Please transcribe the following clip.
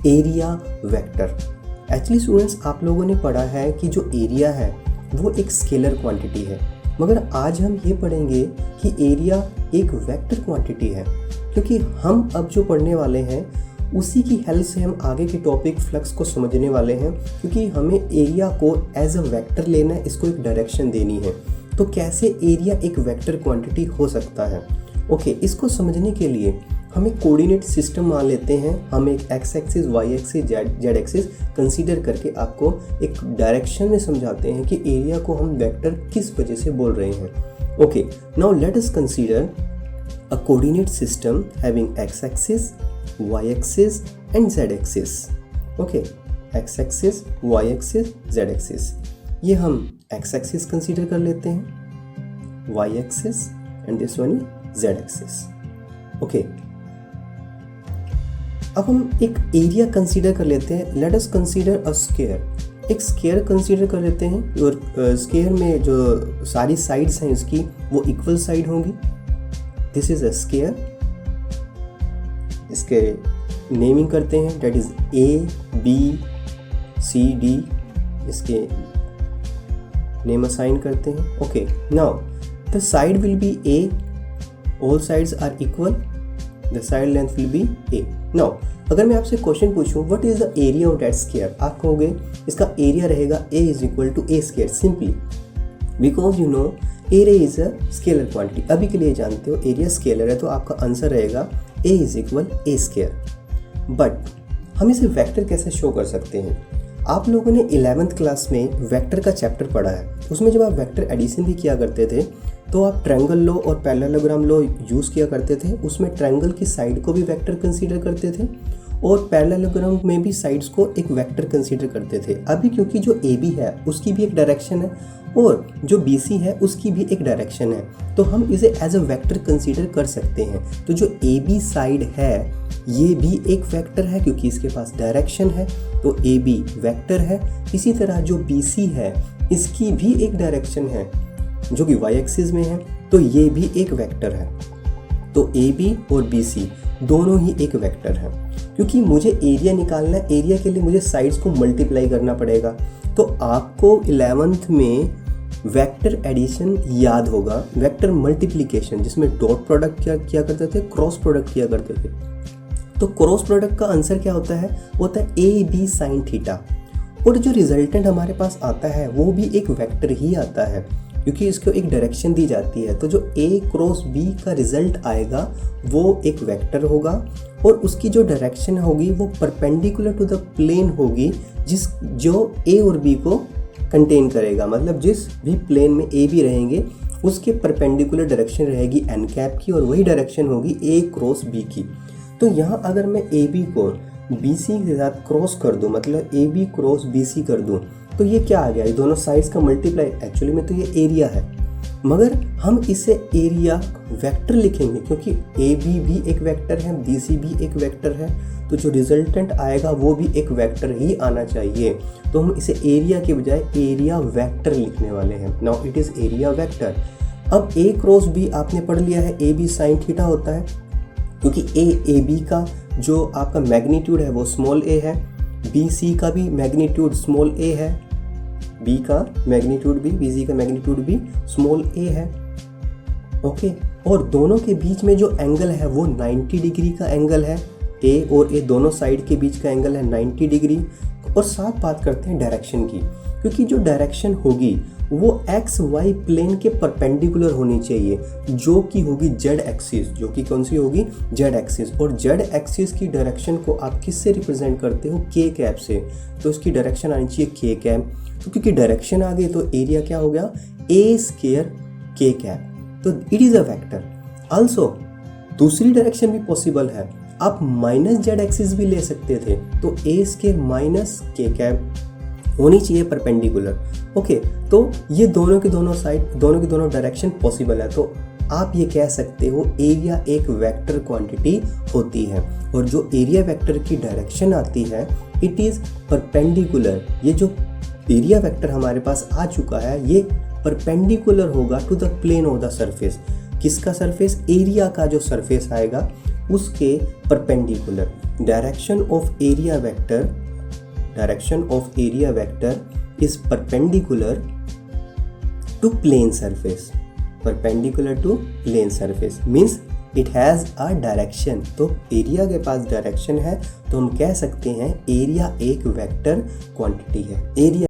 Area vector. Actually students, आप लोगों ने पढ़ा है कि जो एरिया है वो एक स्केलर क्वांटिटी है, मगर आज हम ये पढ़ेंगे कि एरिया एक वेक्टर क्वांटिटी है, क्योंकि हम अब जो पढ़ने वाले हैं उसी की हेल्प से हम आगे के टॉपिक फ्लक्स को समझने वाले हैं, क्योंकि हमें एरिया को एज अ वेक्टर लेना है, इसको एक डायरेक्शन देनी है। तो कैसे एरिया एक वेक्टर क्वांटिटी हो सकता है? ओके, इसको समझने के लिए हम एक कोऑर्डिनेट सिस्टम मान लेते हैं। हम एक X axis, Y axis, Z axis consider करके आपको एक डायरेक्शन में समझाते हैं कि एरिया को हम वेक्टर किस वजह से बोल रहे हैं। Okay, now let us consider a coordinate system having X axis, Y axis and Z axis. Okay, X axis, Y axis, Z axis. ये हम एक्स एक्सिस कंसीडर कर लेते हैं, Y axis and this one is Z axis. Okay, अब हम एक area consider कर लेते हैं। Let us consider a square. एक स्क्वायर कंसीडर कर लेते हैं और स्क्वायर में जो सारी साइड्स हैं इसकी वो इक्वल साइड होंगी। This is a square. इसके नेमिंग करते हैं, that is A B C D, इसके नेम असाइन करते हैं। Okay, now the side will be a, all sides are equal, the side length will be a. Now अगर मैं आपसे question पूछूं what is the area of that square, आप कहोगे इसका एरिया रहेगा a is equal to a square, simply because you know area is a scalar quantity. अभी के लिए जानते हो एरिया स्केलर है, तो आपका आंसर रहेगा a is equal A square. But हम इसे वेक्टर कैसे शो कर सकते हैं? आप लोगों ने 11th क्लास में वेक्टर का चैप्टर पढ़ा है। उसमें जब आप वेक्टर एडिशन भी किया करते थे तो आप ट्रायंगल लॉ और पैरेललोग्राम लॉ यूज़ किया करते थे। उसमें ट्रायंगल की साइड को भी वेक्टर कंसीडर करते थे और पैरेललोग्राम में भी साइड्स को एक वेक्टर कंसीडर करते थे। अभी क्योंकि जो ए बी है उसकी भी एक डायरेक्शन है और जो बी सी है उसकी भी एक डायरेक्शन है, तो हम इसे एज अ वेक्टर कंसीडर कर सकते हैं। तो जो ए बी साइड है ये भी एक वेक्टर है क्योंकि इसके पास डायरेक्शन है, तो ए बी वेक्टर है। इसी तरह जो बी सी है इसकी भी एक डायरेक्शन है जो कि वाई एक्सिस में है, तो ये भी एक वेक्टर है। तो ए बी और बी सी दोनों ही एक वेक्टर है। क्योंकि मुझे एरिया निकालना है, एरिया के लिए मुझे साइड्स को मल्टीप्लाई करना पड़ेगा। तो आपको 11th में वेक्टर एडिशन याद होगा, वेक्टर मल्टीप्लिकेशन जिसमें डॉट प्रोडक्ट किया करते थे, क्रॉस प्रोडक्ट किया करते थे। तो क्रॉस प्रोडक्ट का आंसर क्या होता है? वो होता है ए बी साइन थीटा, और जो रिजल्टेंट हमारे पास आता है वो भी एक वेक्टर ही आता है क्योंकि इसको एक डायरेक्शन दी जाती है। तो जो ए क्रॉस बी का रिजल्ट आएगा वो एक वेक्टर होगा और उसकी जो डायरेक्शन होगी वो परपेंडिकुलर टू द प्लेन होगी जो ए और बी को कंटेन करेगा। मतलब जिस भी प्लेन में ए बी रहेंगे उसके परपेंडिकुलर डायरेक्शन रहेगी एन कैप की और वही डायरेक्शन होगी ए क्रॉस बी की। तो यहाँ अगर मैं ए बी को बी सी के साथ क्रॉस कर दूँ, मतलब A B cross B C कर दूँ, तो ये क्या आ गया? ये दोनों साइड्स का मल्टीप्लाई, एक्चुअली में तो ये एरिया है, मगर हम इसे एरिया वेक्टर लिखेंगे क्योंकि ए बी भी एक वेक्टर है, बी सी भी एक वेक्टर है, तो जो रिजल्टेंट आएगा वो भी एक वेक्टर ही आना चाहिए। तो हम इसे एरिया के बजाय एरिया वेक्टर लिखने वाले हैं। Now it is area vector. अब ए क्रॉस बी आपने पढ़ लिया है, ए बी साइन थीटा होता है क्योंकि ए बी का जो आपका मैग्नीट्यूड है वो स्मॉल ए है, बी सी का भी मैग्नीट्यूड स्मॉल ए है, बी का मैग्नीट्यूड भी, बी सी का मैग्नीट्यूड भी स्मॉल ए है। ओके, और दोनों के बीच में जो एंगल है वो 90 डिग्री का एंगल है। ए और ए दोनों साइड के बीच का एंगल है 90 डिग्री। और साथ बात करते हैं डायरेक्शन की, क्योंकि जो डायरेक्शन होगी वो एक्स वाई प्लेन के परपेंडिकुलर होनी चाहिए, जो कि होगी जेड एक्सिस, जो कि कौन सी होगी? Z axis. और जेड एक्सिस की डायरेक्शन को आप किससे रिप्रेजेंट करते हो? के कैप से। तो इसकी डायरेक्शन आनी चाहिए के कैप। तो क्योंकि डायरेक्शन आ गई तो एरिया क्या हो गया? ए स्क्वायर के कैप। तो it is a vector. Also दूसरी डायरेक्शन भी पॉसिबल है, आप माइनस जेड एक्सिस भी ले सकते थे, तो ए स्क्वायर माइनस के कैप होनी चाहिए परपेंडिकुलर। ओके, तो ये दोनों की दोनों साइड, दोनों की दोनों डायरेक्शन पॉसिबल है। तो आप ये कह सकते हो एरिया एक वेक्टर क्वांटिटी होती है, और जो एरिया वेक्टर की डायरेक्शन आती है इट इज़ परपेंडिकुलर। ये जो एरिया वेक्टर हमारे पास आ चुका है ये परपेंडिकुलर होगा to the plane of the surface. किसका सरफेस? एरिया का जो सरफेस आएगा उसके perpendicular. Direction of area vector is perpendicular to plane surface. Perpendicular to plane surface means it has a direction. तो एरिया के पास डायरेक्शन है तो हम कह सकते हैं एरिया एक वेक्टर क्वांटिटी है। एरिया